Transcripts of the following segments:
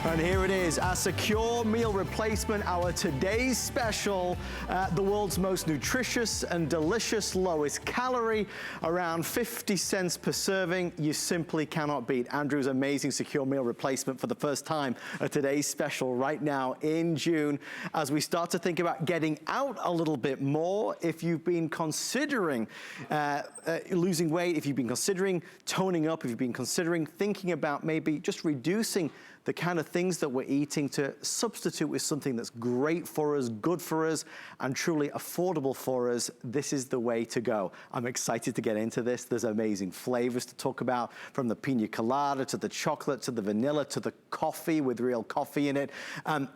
And here it is, our secure meal replacement, our today's special, the world's most nutritious and delicious, lowest calorie, around 50 cents per serving. You simply cannot beat Andrew's amazing secure meal replacement for the first time at today's special right now in June. As we start to think about getting out a little bit more, if you've been considering losing weight, if you've been considering toning up, if you've been considering thinking about maybe just reducing the kind of things that we're eating to substitute with something that's great for us, good for us, and truly affordable for us, this is the way to go. I'm excited to get into this. There's amazing flavors to talk about, from the pina colada to the chocolate to the vanilla to the coffee with real coffee in it.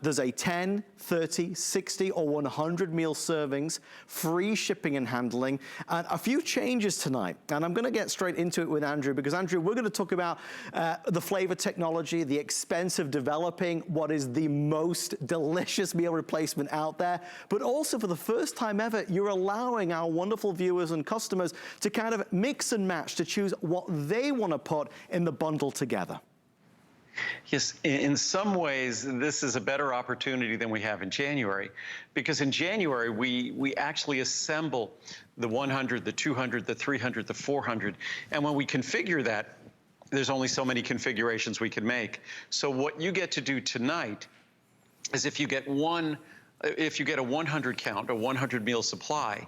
There's a 10, 30, 60, or 100 meal servings, free shipping and handling, and a few changes tonight. And I'm gonna get straight into it with Andrew, because Andrew, we're gonna talk about the flavor technology, the expense of developing what is the most delicious meal replacement out there, but also for the first time ever, you're allowing our wonderful viewers and customers to kind of mix and match, to choose what they want to put in the bundle together. Yes, in some ways, this is a better opportunity than we have in January, because in January, we actually assemble the 100, the 200, the 300, the 400, and when we configure that, there's only so many configurations we can make. So what you get to do tonight is if you get a 100 count, a 100 meal supply,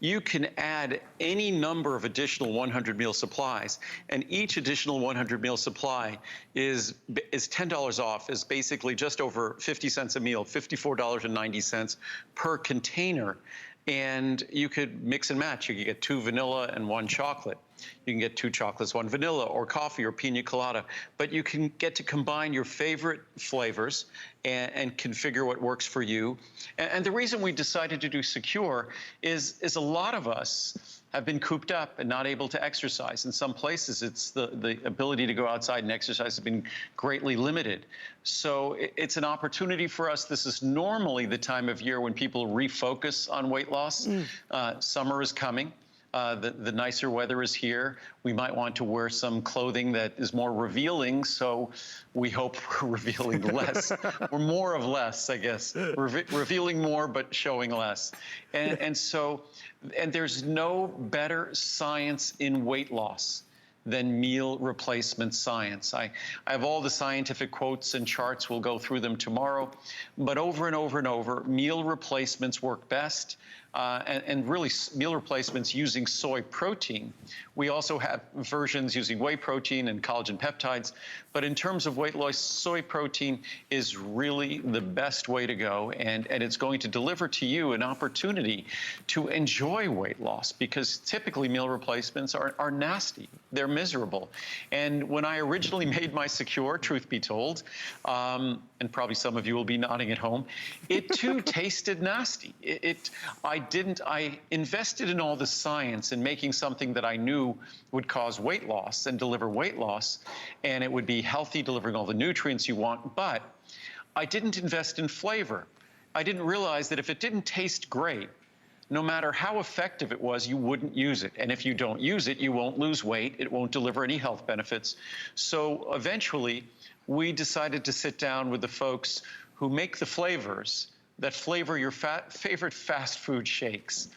you can add any number of additional 100 meal supplies, and each additional 100 meal supply is $10 off, is basically just over 50 cents a meal, $54.90 per container. And you could mix and match. You could get 2 vanilla and 1 chocolate. You can get 2 chocolates, 1 vanilla, or coffee, or pina colada. But you can get to combine your favorite flavors and configure what works for you. And the reason we decided to do secure is a lot of us have been cooped up and not able to exercise. In some places, it's the ability to go outside and exercise has been greatly limited. So it's an opportunity for us. This is normally the time of year when people refocus on weight loss. Summer is coming. The nicer weather is here. We might want to wear some clothing that is more revealing, so we hope we're revealing less. We're more of less, I guess. Revealing more, but showing less. And there's no better science in weight loss than meal replacement science. I have all the scientific quotes and charts. We'll go through them tomorrow. But over and over and over, meal replacements work best. And really, meal replacements using soy protein. We also have versions using whey protein and collagen peptides. But in terms of weight loss, soy protein is really the best way to go. And it's going to deliver to you an opportunity to enjoy weight loss, because typically meal replacements are nasty. They're miserable. And when I originally made my Secure, truth be told, and probably some of you will be nodding at home, it too tasted nasty. I invested in all the science in making something that I knew would cause weight loss and deliver weight loss, and it would be healthy, delivering all the nutrients you want, but I didn't invest in flavor. I didn't realize that if it didn't taste great, no matter how effective it was, you wouldn't use it. And if you don't use it, you won't lose weight. It won't deliver any health benefits. So eventually, we decided to sit down with the folks who make the flavors that flavor your favorite fast food shakes,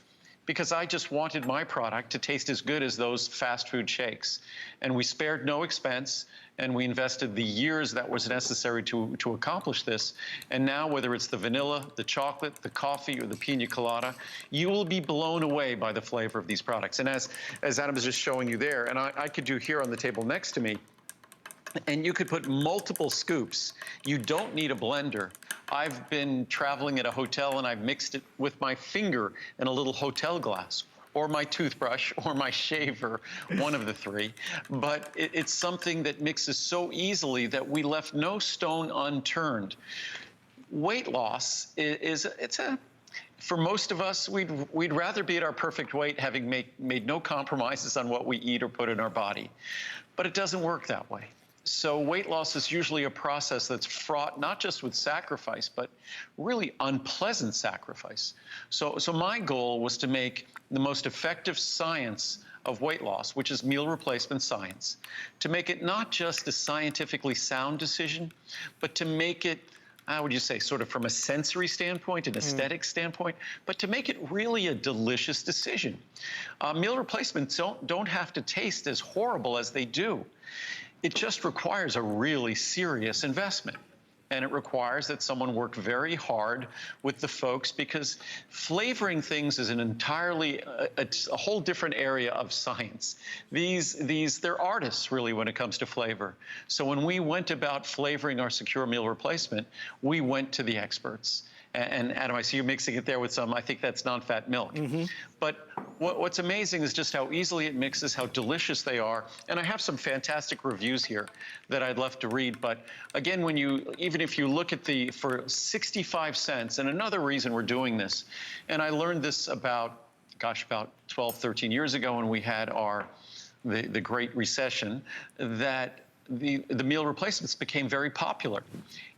because I just wanted my product to taste as good as those fast food shakes. And we spared no expense, and we invested the years that was necessary to accomplish this. And now, whether it's the vanilla, the chocolate, the coffee, or the pina colada, you will be blown away by the flavor of these products. And as Adam was just showing you there, and I could do here on the table next to me, and you could put multiple scoops. You don't need a blender. I've been traveling at a hotel and I've mixed it with my finger in a little hotel glass, or my toothbrush, or my shaver, one of the three. But it's something that mixes so easily that we left no stone unturned. Weight loss for most of us, we'd rather be at our perfect weight, having made no compromises on what we eat or put in our body. But it doesn't work that way. So weight loss is usually a process that's fraught not just with sacrifice, but really unpleasant sacrifice. So my goal was to make the most effective science of weight loss, which is meal replacement science, to make it not just a scientifically sound decision, but to make it, how would you say, sort of from a sensory standpoint, an aesthetic standpoint, but to make it really a delicious decision. Meal replacements don't have to taste as horrible as they do. It just requires a really serious investment. And it requires that someone work very hard with the folks, because flavoring things is an entirely, a whole different area of science. They're artists really when it comes to flavor. So when we went about flavoring our secure meal replacement, we went to the experts. And Adam, I see you mixing it there with some, I think that's non-fat milk. But what's amazing is just how easily it mixes, how delicious they are. And I have some fantastic reviews here that I'd love to read. But again, even if you look at for 65 cents, and another reason we're doing this, and I learned this about 12, 13 years ago when we had the Great Recession, that the meal replacements became very popular.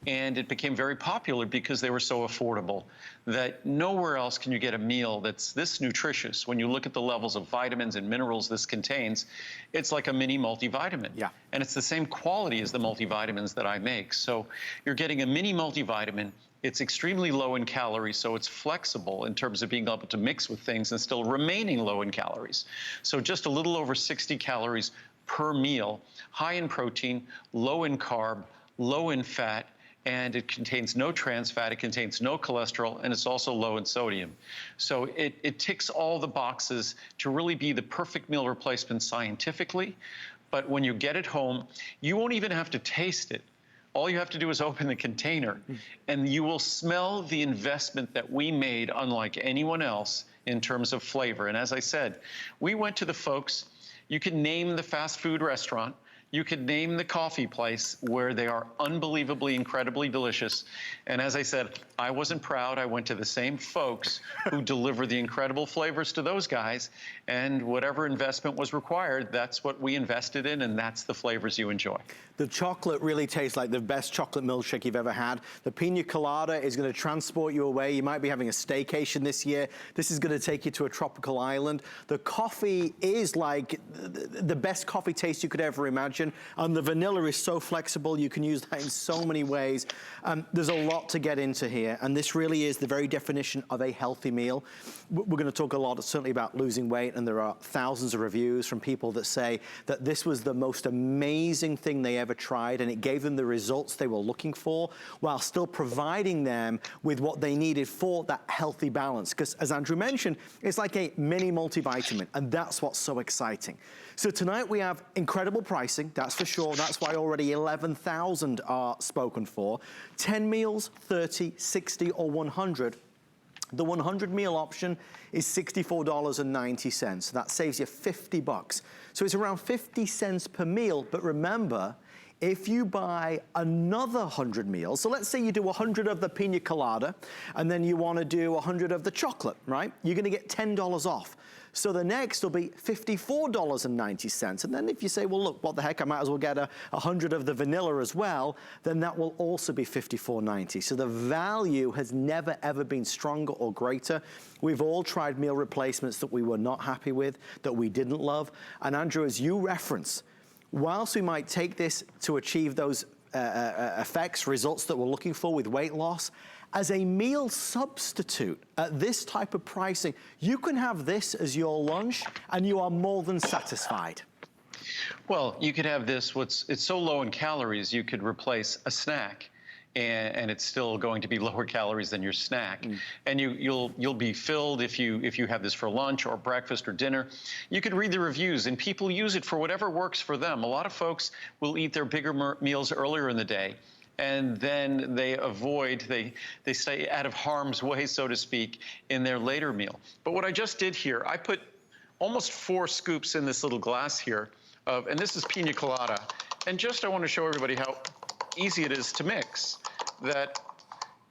And it became very popular because they were so affordable that nowhere else can you get a meal that's this nutritious. When you look at the levels of vitamins and minerals this contains, it's like a mini multivitamin. Yeah. And it's the same quality as the multivitamins that I make. So you're getting a mini multivitamin. It's extremely low in calories, so it's flexible in terms of being able to mix with things and still remaining low in calories. So just a little over 60 calories per meal, high in protein, low in carb, low in fat, and it contains no trans fat, it contains no cholesterol, and it's also low in sodium. So it ticks all the boxes to really be the perfect meal replacement scientifically. But when you get it home, you won't even have to taste it. All you have to do is open the container, and you will smell the investment that we made unlike anyone else in terms of flavor. And as I said, we went to the folks. You can name the fast food restaurant. You could name the coffee place where they are unbelievably, incredibly delicious. And as I said, I wasn't proud. I went to the same folks who deliver the incredible flavors to those guys. And whatever investment was required, that's what we invested in, and that's the flavors you enjoy. The chocolate really tastes like the best chocolate milkshake you've ever had. The pina colada is going to transport you away. You might be having a staycation this year. This is going to take you to a tropical island. The coffee is like the best coffee taste you could ever imagine. And the vanilla is so flexible. You can use that in so many ways. There's a lot to get into here. And this really is the very definition of a healthy meal. We're going to talk a lot, certainly, about losing weight. And there are thousands of reviews from people that say that this was the most amazing thing they ever tried, and it gave them the results they were looking for while still providing them with what they needed for that healthy balance. Because as Andrew mentioned, it's like a mini multivitamin, and that's what's so exciting. So tonight we have incredible pricing, that's for sure. That's why already 11,000 are spoken for. 10 meals, 30, 60, or 100. The 100 meal option is $64.90. That saves you 50 bucks. So it's around 50 cents per meal. But remember, if you buy another 100 meals, so let's say you do 100 of the pina colada, and then you want to do 100 of the chocolate, right? You're going to get $10 off. So the next will be $54.90. And then if you say, well, look, what the heck, I might as well get 100 of the vanilla as well, then that will also be $54.90. So the value has never, ever been stronger or greater. We've all tried meal replacements that we were not happy with, that we didn't love. And Andrew, as you reference, whilst we might take this to achieve those effects, results that we're looking for with weight loss, as a meal substitute at this type of pricing, you can have this as your lunch and you are more than satisfied. Well, you could have this, it's so low in calories, you could replace a snack. And it's still going to be lower calories than your snack. And you'll be filled if you have this for lunch or breakfast or dinner. You could read the reviews, and people use it for whatever works for them. A lot of folks will eat their bigger meals earlier in the day, and then they stay out of harm's way, so to speak, in their later meal. But what I just did here, I put almost 4 scoops in this little glass here, and this is pina colada. And just I want to show everybody how easy it is to mix that.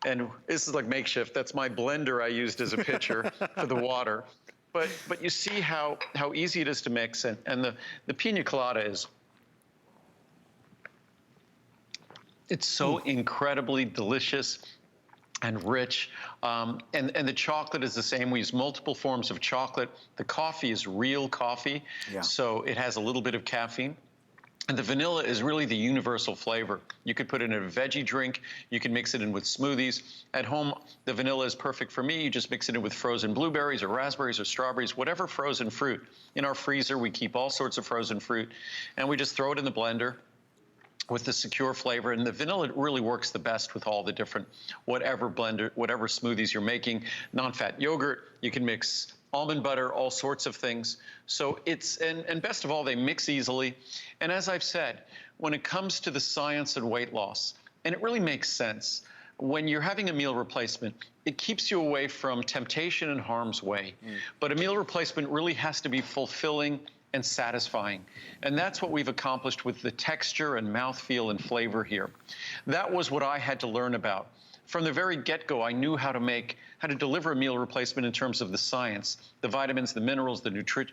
And this is like makeshift. That's my blender I used as a pitcher for the water. But you see how easy it is to mix, and the pina colada is, it's so incredibly delicious. and rich. And the chocolate is the same. We use multiple forms of chocolate. The coffee is real coffee, so it has a little bit of caffeine. And the vanilla is really the universal flavor. You could put it in a veggie drink. You can mix it in with smoothies. At home, the vanilla is perfect for me. You just mix it in with frozen blueberries or raspberries or strawberries, whatever frozen fruit. In our freezer, we keep all sorts of frozen fruit, and we just throw it in the blender with the secure flavor. And the vanilla really works the best with all the different, whatever blender, whatever smoothies you're making. Non-fat yogurt, you can mix almond butter, all sorts of things. So it's, and best of all, they mix easily. And as I've said, when it comes to the science and weight loss, and it really makes sense, when you're having a meal replacement, it keeps you away from temptation and harm's way. But a meal replacement really has to be fulfilling and satisfying. And that's what we've accomplished with the texture and mouthfeel and flavor here. That was what I had to learn about. From the very get-go, I knew how to deliver a meal replacement in terms of the science, the vitamins, the minerals, the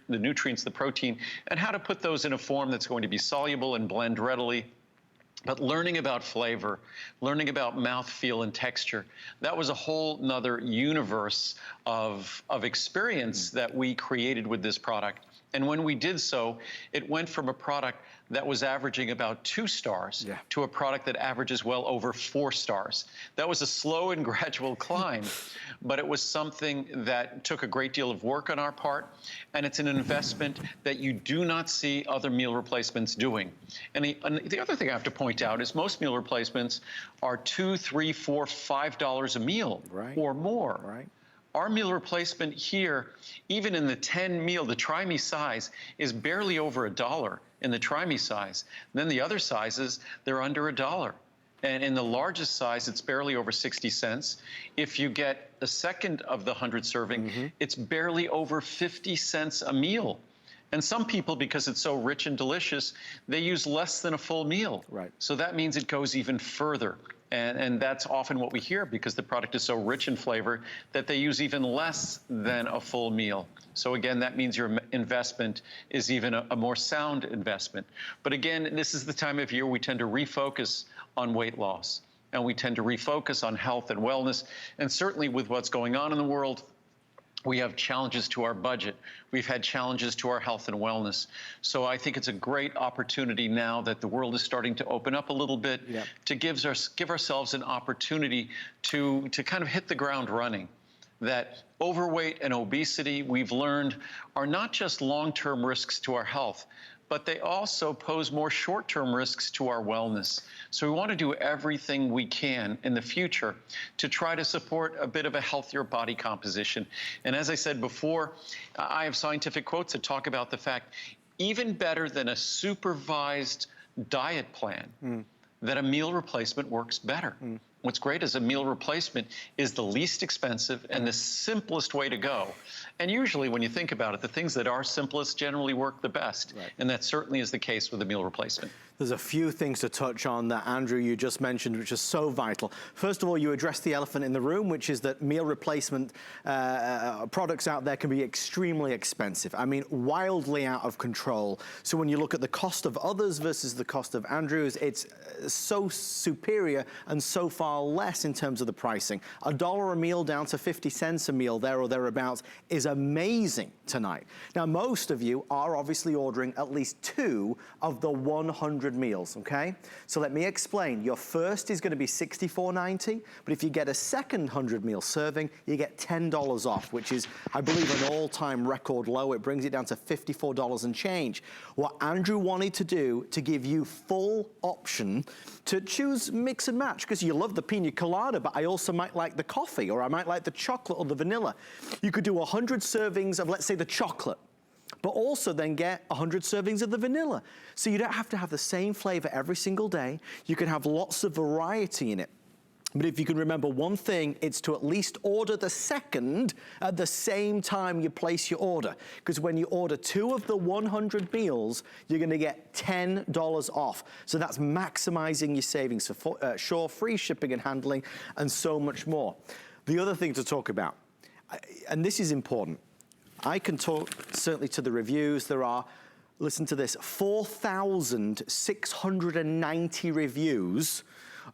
nutrients, the protein, and how to put those in a form that's going to be soluble and blend readily. But learning about flavor, learning about mouthfeel and texture, that was a whole nother universe of experience that we created with this product. And when we did so, it went from a product that was averaging about 2 stars to a product that averages well over 4 stars. That was a slow and gradual climb, but it was something that took a great deal of work on our part, and it's an investment that you do not see other meal replacements doing. And the other thing I have to point out is most meal replacements are $2, $3, $4, $5 a meal or more. Our meal replacement here, even in the 10 meal, the Try Me size, is barely over $1 in the Try Me size. Then the other sizes, they're under $1. And in the largest size, it's barely over 60 cents. If you get a second of the 100 serving, it's barely over 50 cents a meal. And some people, because it's so rich and delicious, they use less than a full meal. So that means it goes even further. And that's often what we hear, because the product is so rich in flavor that they use even less than a full meal. So again, that means your investment is even a more sound investment. But again, this is the time of year we tend to refocus on weight loss, and we tend to refocus on health and wellness. And certainly with what's going on in the world, we have challenges to our budget. We've had challenges to our health and wellness. So I think it's a great opportunity now that the world is starting to open up a little bit to give ourselves an opportunity to kind of hit the ground running. That overweight and obesity, we've learned, are not just long-term risks to our health, but they also pose more short-term risks to our wellness. So we want to do everything we can in the future to try to support a bit of a healthier body composition. And as I said before, I have scientific quotes that talk about the fact, even better than a supervised diet plan, that a meal replacement works better. What's great is a meal replacement is the least expensive and the simplest way to go. And usually when you think about it, the things that are simplest generally work the best. And that certainly is the case with a meal replacement. There's a few things to touch on that, Andrew, you just mentioned, which is so vital. First of all, you addressed the elephant in the room, which is that meal replacement products out there can be extremely expensive. I mean, wildly out of control. So when you look at the cost of others versus the cost of Andrew's, it's so superior and so far less in terms of the pricing. $1 a meal down to 50 cents a meal, there or thereabouts, is amazing tonight. Now, most of you are obviously ordering at least 2 of the 100 meals, okay? So let me explain. Your first is going to be $64.90, but if you get a second 100 meal serving, you get $10 off, which is, I believe, an all-time record low. It brings it down to $54 and change. What Andrew wanted to do to give you full option to choose mix and match, because you love the pina colada, but I also might like the coffee, or I might like the chocolate or the vanilla. You could do 100 servings of, let's say, the chocolate, but also then get 100 servings of the vanilla. So you don't have to have the same flavor every single day. You can have lots of variety in it. But if you can remember one thing, it's to at least order the second at the same time you place your order. Because when you order 2 of the 100 meals, you're gonna get $10 off. So that's maximizing your savings for sure, free shipping and handling, and so much more. The other thing to talk about, and this is important, I can talk certainly to the reviews. There are, listen to this, 4,690 reviews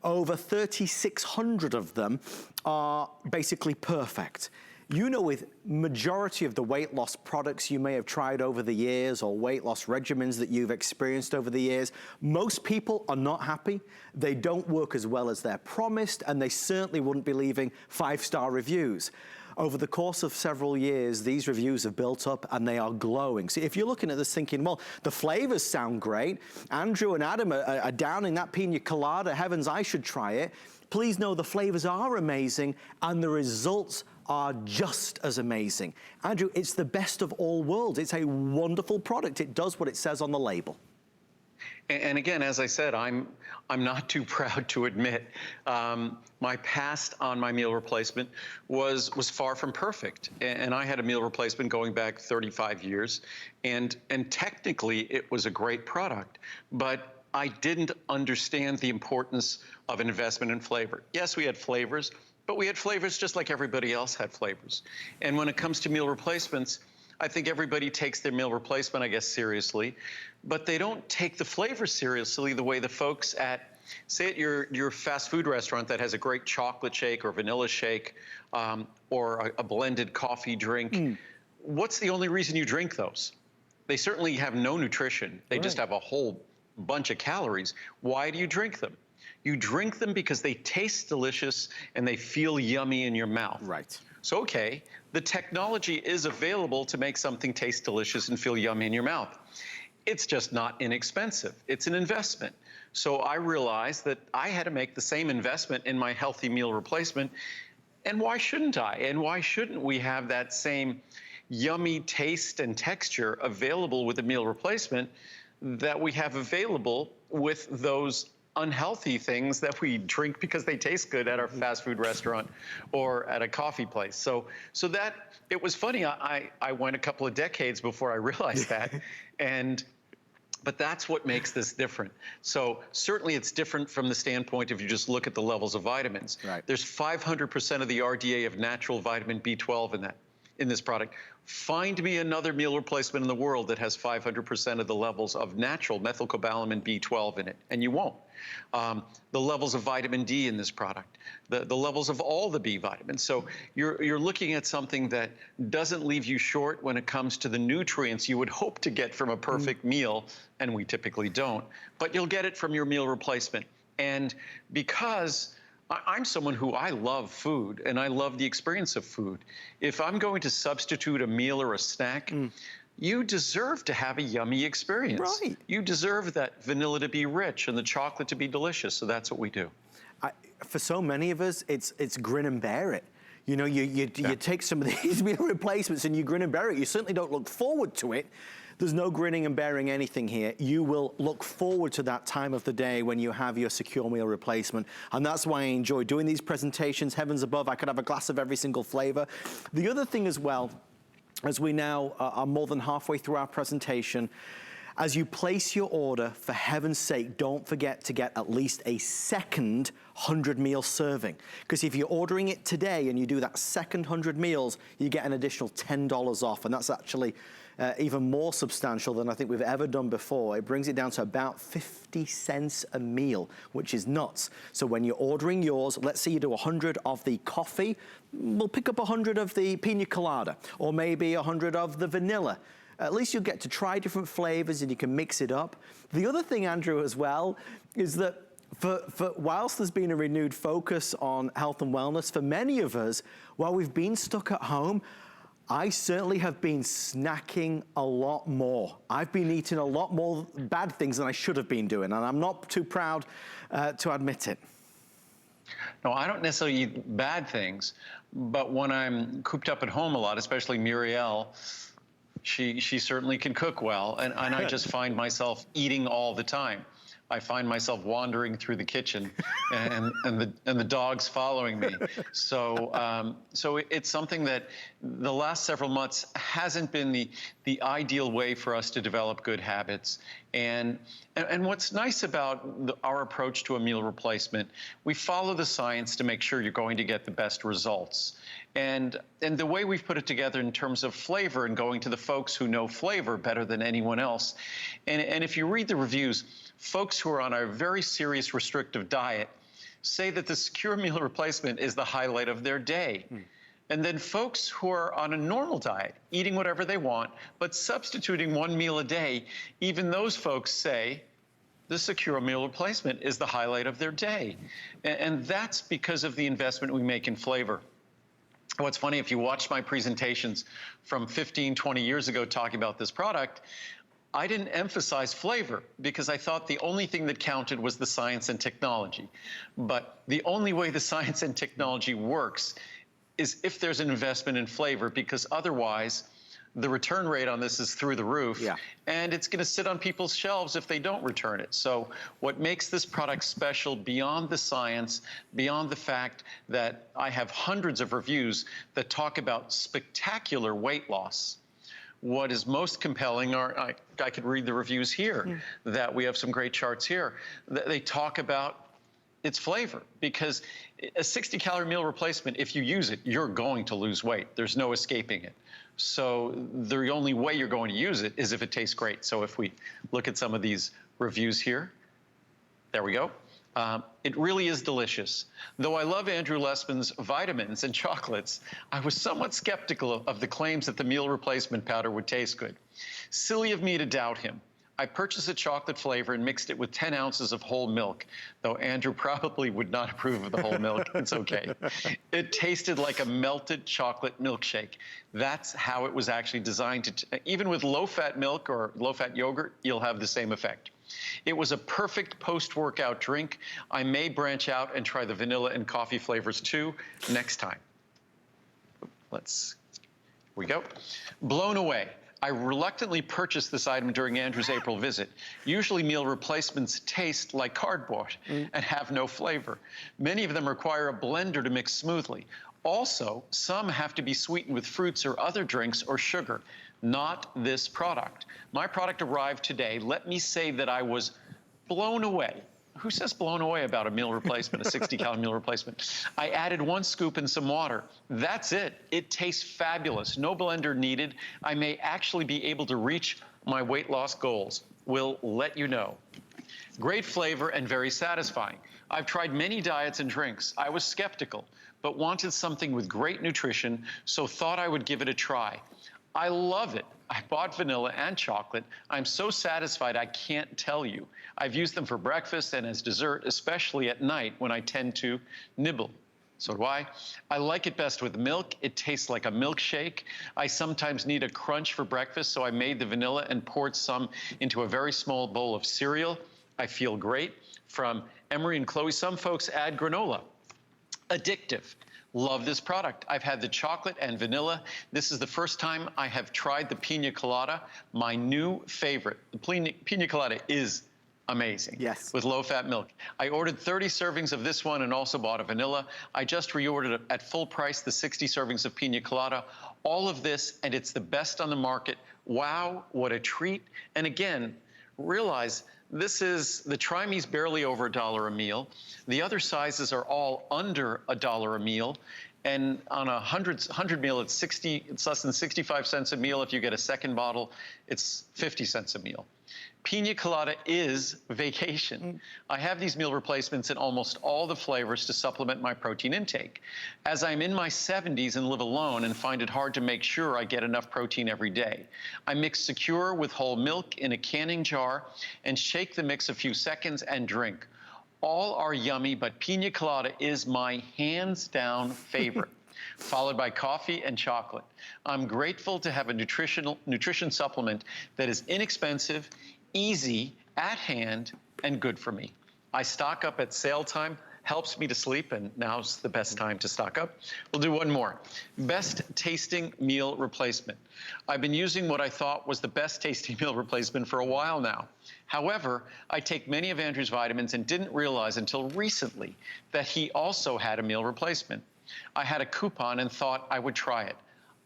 Over 3,600 of them are basically perfect. You know, with majority of the weight loss products you may have tried over the years or weight loss regimens that you've experienced over the years, most people are not happy. They don't work as well as they're promised, and they certainly wouldn't be leaving 5-star reviews. Over the course of several years, these reviews have built up and they are glowing. So if you're looking at this thinking, well, the flavors sound great, Andrew and Adam are downing that pina colada, heavens, I should try it. Please know the flavors are amazing and the results are just as amazing. Andrew, it's the best of all worlds. It's a wonderful product. It does what it says on the label. And again, as I said, I'm not too proud to admit my past on my meal replacement was far from perfect. And I had a meal replacement going back 35 years, and technically it was a great product, but I didn't understand the importance of an investment in flavor. Yes, we had flavors, but we had flavors just like everybody else had flavors. And when it comes to meal replacements, I think everybody takes their meal replacement, I guess, seriously, but they don't take the flavor seriously the way the folks at, say, at your fast food restaurant that has a great chocolate shake or vanilla shake or a blended coffee drink. What's the only reason you drink those? They certainly have no nutrition. They just have a whole bunch of calories. Why do you drink them? You drink them because they taste delicious and they feel yummy in your mouth. Right. So, okay, the technology is available to make something taste delicious and feel yummy in your mouth. It's just not inexpensive. It's an investment. So I realized that I had to make the same investment in my healthy meal replacement. And why shouldn't I? And why shouldn't we have that same yummy taste and texture available with a meal replacement that we have available with those unhealthy things that we drink because they taste good at our fast food restaurant or at a coffee place? So that, it was funny, I went a couple of decades before I realized that, but that's what makes this different. So certainly it's different from the standpoint if you just look at the levels of vitamins. Right. There's 500% of the RDA of natural vitamin B12 in this product. Find me another meal replacement in the world that has 500% of the levels of natural methylcobalamin B12 in it, and you won't. The levels of vitamin D in this product, the levels of all the B vitamins. So you're looking at something that doesn't leave you short when it comes to the nutrients you would hope to get from a perfect meal, and we typically don't, but you'll get it from your meal replacement. And because I'm someone who, I love food and I love the experience of food. If I'm going to substitute a meal or a snack, you deserve to have a yummy experience. Right. You deserve that vanilla to be rich and the chocolate to be delicious. So that's what we do. For so many of us, it's grin and bear it. You know, you take some of these meal replacements and you grin and bear it. You certainly don't look forward to it. There's no grinning and bearing anything here. You will look forward to that time of the day when you have your secure meal replacement. And that's why I enjoy doing these presentations. Heavens above, I could have a glass of every single flavor. The other thing as well, as we now are more than halfway through our presentation, as you place your order, for heaven's sake, don't forget to get at least a second 100 meal serving. Because if you're ordering it today and you do that second 100 meals, you get an additional $10 off. And that's actually even more substantial than I think we've ever done before. It brings it down to about 50 cents a meal, which is nuts. So when you're ordering yours, let's say you do 100 of the coffee, we'll pick up 100 of the pina colada, or maybe 100 of the vanilla. At least you'll get to try different flavors and you can mix it up. The other thing, Andrew, as well, is that whilst there's been a renewed focus on health and wellness, for many of us, while we've been stuck at home, I certainly have been snacking a lot more. I've been eating a lot more bad things than I should have been doing, and I'm not too proud to admit it. No, I don't necessarily eat bad things, but when I'm cooped up at home a lot, especially Muriel, she certainly can cook well, and I just find myself eating all the time. I find myself wandering through the kitchen, and the dogs following me. So it's something that the last several months hasn't been the ideal way for us to develop good habits. And what's nice about our approach to a meal replacement, we follow the science to make sure you're going to get the best results. And the way we've put it together in terms of flavor and going to the folks who know flavor better than anyone else. And if you read the reviews, folks who are on a very serious restrictive diet say that the secure meal replacement is the highlight of their day. And then folks who are on a normal diet, eating whatever they want, but substituting one meal a day, even those folks say the secure meal replacement is the highlight of their day. And that's because of the investment we make in flavor. What's funny, if you watch my presentations from 15, 20 years ago talking about this product, I didn't emphasize flavor because I thought the only thing that counted was the science and technology. But the only way the science and technology works is if there's an investment in flavor, because otherwise the return rate on this is through the roof, and it's going to sit on people's shelves if they don't return it. So what makes this product special beyond the science, beyond the fact that I have hundreds of reviews that talk about spectacular weight loss, what is most compelling are, I could read the reviews here, that we have some great charts here. They talk about its flavor, because a 60-calorie meal replacement, if you use it, you're going to lose weight. There's no escaping it. So the only way you're going to use it is if it tastes great. So if we look at some of these reviews here, there we go. It really is delicious. Though I love Andrew Lessman's vitamins and chocolates, I was somewhat skeptical of the claims that the meal replacement powder would taste good. Silly of me to doubt him. I purchased a chocolate flavor and mixed it with 10 ounces of whole milk, though Andrew probably would not approve of the whole milk. It's okay. It tasted like a melted chocolate milkshake. That's how it was actually designed to, even with low-fat milk or low-fat yogurt, you'll have the same effect. It was a perfect post-workout drink. I may branch out and try the vanilla and coffee flavors too next time. Here we go. Blown away. I reluctantly purchased this item during Andrew's April visit. Usually meal replacements taste like cardboard and have no flavor. Many of them require a blender to mix smoothly. Also, some have to be sweetened with fruits or other drinks or sugar. Not this product. My product arrived today. Let me say that I was blown away. Who says blown away about a meal replacement, a 60-calorie meal replacement? I added 1 scoop and some water. That's it. It tastes fabulous. No blender needed. I may actually be able to reach my weight loss goals. We'll let you know. Great flavor and very satisfying. I've tried many diets and drinks. I was skeptical, but wanted something with great nutrition, so thought I would give it a try. I love it. I bought vanilla and chocolate. I'm so satisfied I can't tell you. I've used them for breakfast and as dessert, especially at night when I tend to nibble. So do I. I like it best with milk. It tastes like a milkshake. I sometimes need a crunch for breakfast, so I made the vanilla and poured some into a very small bowl of cereal. I feel great. From Emery and Chloe, some folks add granola. Addictive. Love this product. I've had the chocolate and vanilla. This is the first time I have tried the pina colada, my new favorite. The pina colada is amazing. Yes. With low-fat milk. I ordered 30 servings of this one and also bought a vanilla. I just reordered it at full price, the 60 servings of pina colada. All of this, and it's the best on the market. Wow, what a treat. And again, realize this is, the Try-Me's barely over $1 a meal. The other sizes are all under $1 a meal. And on a 100 meal, it's less than 65 cents a meal. If you get a second bottle, it's 50 cents a meal. Pina colada is vacation. I have these meal replacements in almost all the flavors to supplement my protein intake. As I'm in my 70s and live alone and find it hard to make sure I get enough protein every day, I mix Secure with whole milk in a canning jar and shake the mix a few seconds and drink. All are yummy, but pina colada is my hands-down favorite, followed by coffee and chocolate. I'm grateful to have a nutrition supplement that is inexpensive, easy, at hand, and good for me. I stock up at sale time, helps me to sleep, and now's the best time to stock up. We'll do one more. Best tasting meal replacement. I've been using what I thought was the best tasting meal replacement for a while now. However, I take many of Andrew's vitamins and didn't realize until recently that he also had a meal replacement. I had a coupon and thought I would try it.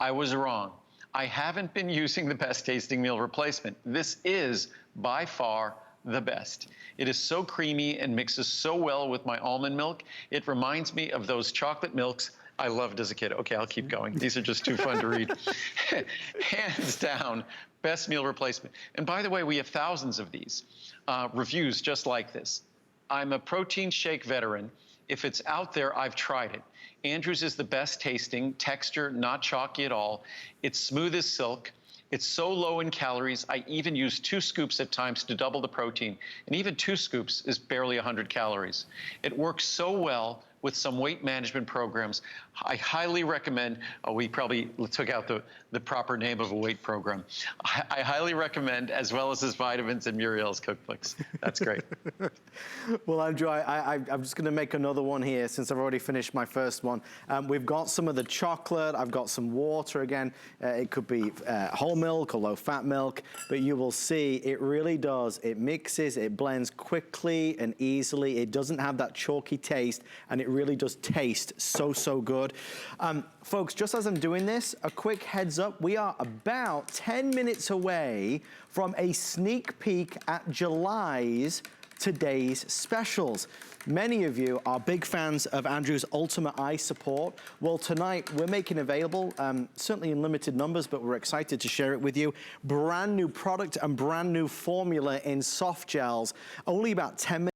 I was wrong. I haven't been using the best tasting meal replacement. This is by far the best. It is so creamy and mixes so well with my almond milk. It reminds me of those chocolate milks I loved as a kid. Okay, I'll keep going. These are just too fun to read. Hands down, best meal replacement. And by the way, we have thousands of these reviews just like this. I'm a protein shake veteran. If it's out there, I've tried it. Andrew's is the best tasting, texture, not chalky at all. It's smooth as silk. It's so low in calories, I even use 2 scoops at times to double the protein. And even 2 scoops is barely 100 calories. It works so well with some weight management programs. I highly recommend, we probably took out the proper name of a weight program. I highly recommend, as well as his vitamins and Muriel's cookbooks. That's great. Well, Andrew, I'm just going to make another one here since I've already finished my first one. We've got some of the chocolate. I've got some water again. It could be whole milk or low-fat milk, but you will see it really does. It mixes, it blends quickly and easily. It doesn't have that chalky taste, and it really does taste so good. Folks, just as I'm doing this, a quick heads up, we are about 10 minutes away from a sneak peek at July's Today's Specials. Many of you are big fans of Andrew's Ultimate Eye Support. Well, tonight we're making available, certainly in limited numbers, but we're excited to share it with you. Brand new product and brand new formula in soft gels, only about 10 minutes.